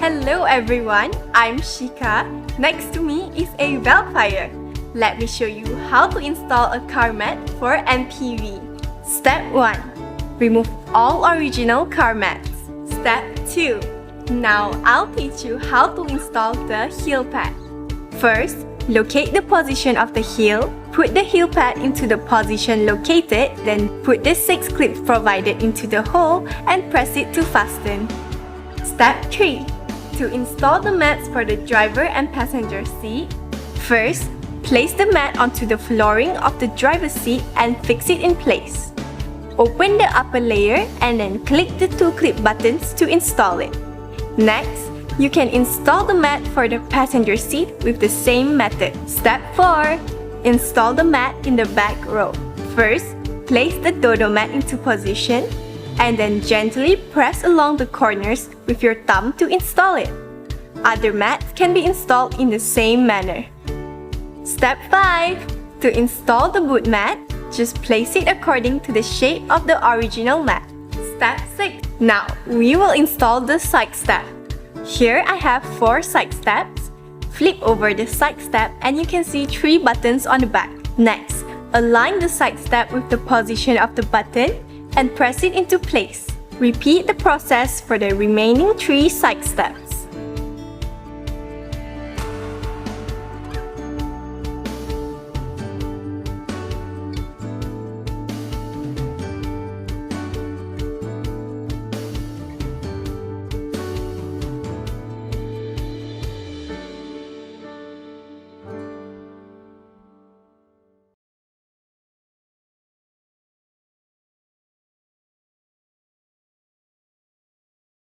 Hello everyone, I'm Syiqah. Next to me is a Velfire. Let me show you how to install a car mat for MPV. Step 1. Remove all original car mats. Step 2. Now I'll teach you how to install the heel pad. First, locate the position of the heel. Put the heel pad into the position located, then put the 6 clips provided into the hole and press it to fasten. Step 3. To install the mats for the driver and passenger seat, first, place the mat onto the flooring of the driver's seat and fix it in place. Open the upper layer and then click the 2 clip buttons to install it. Next, you can install the mat for the passenger seat with the same method. Step 4. Install the mat in the back row. First, place the Dodo Mat into position and then gently press along the corners with your thumb to install it. Other mats can be installed in the same manner. Step 5. To install the boot mat, just place it according to the shape of the original mat. Step 6. Now, we will install the side step. Here I have 4 side steps. Flip over the side step and you can see 3 buttons on the back. Next, align the side step with the position of the button and press it into place. Repeat the process for the remaining 3 side steps.